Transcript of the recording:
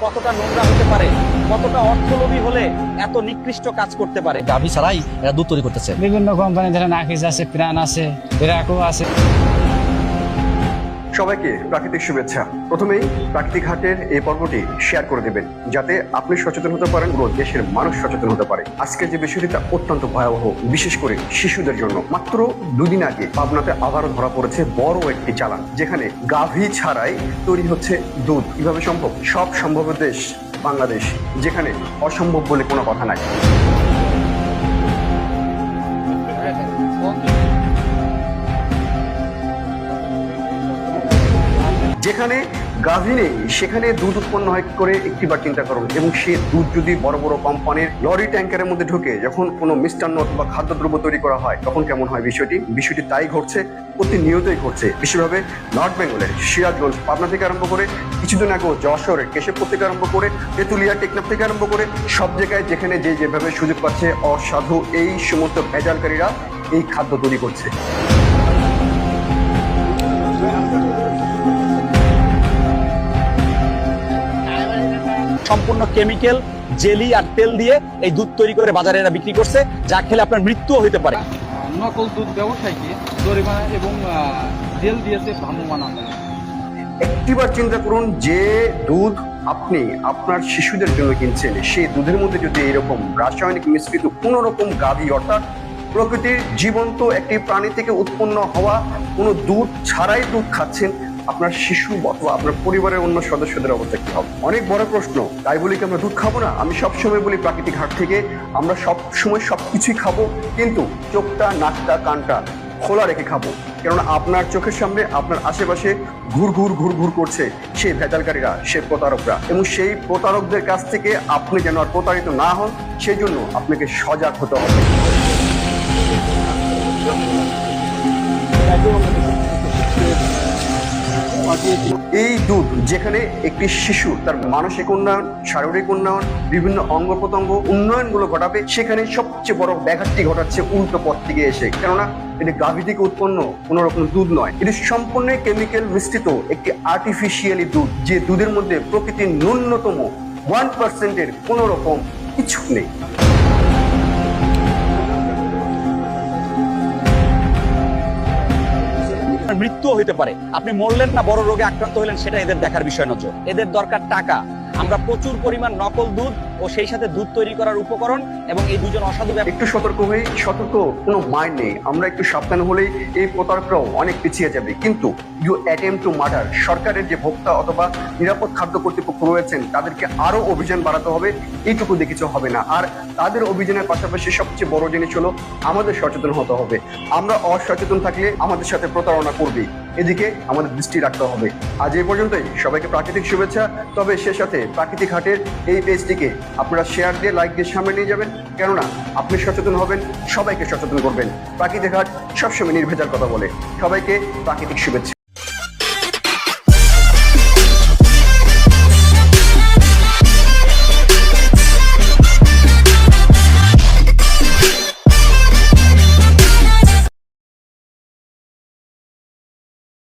কতটা নোংরা হতে পারে, কতটা অর্থলোভী হলে এত নিকৃষ্ট কাজ করতে পারে। গাভী ছাড়াই এরা দুধ তৈরি করতেছে। বিভিন্ন কোম্পানি ধরেন আকিজ আছে, প্রাণ আছে, বিরাকো আছে। সবাইকে প্রাকৃতিক শুভেচ্ছা। প্রথমেই প্রাকৃতিক হাটের এই পর্বটি শেয়ার করে দেবেন যাতে আপনি সচেতন হতে পারেন, পুরো দেশের মানুষ সচেতন হতে পারে। আজকের যে বিষয়টি তা অত্যন্ত ভয়াবহ, বিশেষ করে শিশুদের জন্য। মাত্র দুদিন আগে পাবনাতে আবারও ধরা পড়েছে বড় একটি চালান, যেখানে গাভী ছাড়াই তৈরি হচ্ছে দুধ। কিভাবে সম্ভব? সব সম্ভব দেশ বাংলাদেশ, যেখানে অসম্ভব বলে কোনো কথা নাই। যেখানে গাভী নেই সেখানে দুধ উৎপন্ন হয় কি করে একটিবার চিন্তা করুন। এবং সে দুধ যদি বড় বড় কোম্পানির লরি ট্যাঙ্কারের মধ্যে ঢুকে যখন কোনো মিষ্টান্ন অথবা খাদ্যদ্রব্য তৈরি করা হয় তখন কেমন হয় বিষয়টি তাই ঘটছে, প্রতিনিয়তই ঘটছে। বিশেষভাবে নর্থ বেঙ্গলের সিরাজগঞ্জ, পাবনা থেকে আরম্ভ করে কিছুদিন আগেও যশোরের কেশবপুর থেকে আরম্ভ করে তেঁতুলিয়া, টেকনাফ থেকে আরম্ভ করে সব জায়গায় যেখানে যেভাবে সুযোগ পাচ্ছে অসাধু এই সমস্ত ভেজালকারীরা এই খাদ্য তৈরি করছে। সম্পূর্ণ কেমিক্যাল, জেলি আর তেল দিয়ে এই দুধ তৈরি করে বাজারে এরা বিক্রি করছে, যা খেলে আপনার মৃত্যুও হতে পারে। নকল দুধ ব্যবসায়ীকে জরিমানা এবং জেল দিয়েছে ভ্রাম্যমাণ আদালত। একটিবার চিন্তা করুন, যে দুধ আপনি আপনার শিশুদের জন্য কিনছেন সেই দুধের মধ্যে যদি এরকম রাসায়নিক মিশ্রিত কোন রকম গাভী অর্থাৎ প্রকৃতির জীবন্ত একটি প্রাণী থেকে উৎপন্ন হওয়া কোনো দুধ ছাড়াই দুধ খাচ্ছেন, আপনার শিশু অথবা আপনার পরিবারের অন্য সদস্যদের অবস্থা কি হবে? অনেক বড় প্রশ্ন। তাই বলি কি আমরা দুধ খাবো না? আমি সবসময় বলি প্রাকৃতিক হাট থেকে আমরা সবসময় সবকিছুই খাবো, কিন্তু চোখটা, নাকটা, কানটা খোলা রেখে খাবো। কেননা আপনার চোখের সামনে আপনার আশেপাশে ঘুর ঘুর করছে সেই ভেজালকারীরা, সেই প্রতারকরা, এবং সেই প্রতারকদের কাছ থেকে আপনি যেন আর প্রতারিত না হন সেই জন্য আপনাকে সজাগ হতে হবে। এই দুধ যেখানে একটি শিশু তার মানসিক উন্নয়ন, শারীরিক উন্নয়ন, বিভিন্ন অঙ্গ প্রত্যঙ্গ উন্নয়নগুলো ঘটাবে, সেখানে সবচেয়ে বড় ব্যাঘাতটি ঘটাচ্ছে উল্টো পথ থেকে এসে। কেননা এটি গাভী থেকে উৎপন্ন কোন রকম দুধ নয়, এটি সম্পূর্ণ কেমিক্যাল মিশ্রিত একটি আর্টিফিশিয়ালি দুধ, যে দুধের মধ্যে প্রকৃতির ন্যূনতম 1% কোন রকম কিছু নেই। মৃত্যুও হতে পারে। আপনি মরলেন না বড় রোগে আক্রান্ত হলেন সেটা এদের দেখার বিষয় নয়। এদের দরকার টাকা। আমরা প্রচুর পরিমাণ নকল দুধ ও সেই সাথে দুধ তৈরি করার উপকরণ এবং এই দুজন অসাধু একটু সতর্ক হয়ে, সতর্ক কোনো মাইন্ড নেই, আমরা একটু সাবধান হলেই এই প্রতারকরাও অনেক পিছিয়ে যাবে। কিন্তু ইউ অ্যাটেম্প টু মার্ডার, সরকারের যে ভোক্তা অথবা নিরাপদ খাদ্য কর্তৃপক্ষ রয়েছেন তাদেরকে আরো অভিযান বাড়াতে হবে, এইটুকু দেখেছে হবে না। আর তাদের অভিযানের পাশাপাশি সবচেয়ে বড় জিনিস হলো আমাদের সচেতন হতে হবে। আমরা অসচেতন থাকলে আমাদের সাথে প্রতারণা করবে, এদিকে আমাদের দৃষ্টি রাখতে হবে। আজ এই পর্যন্তই। সবাইকে প্রাকৃতিক শুভেচ্ছা। তবে সে সাথে প্রাকৃতিক হাটের এই পেজটিকে আপনারা শেয়ার দিয়ে, লাইক দিয়ে সামনে নিয়ে যাবেন, কেননা আপনি সচেতন হবেন, সবাইকে সচেতন করবেন। প্রাকৃতিক হাট সবসময় নির্ভেজাল কথা বলে। সবাইকে প্রাকৃতিক শুভেচ্ছা।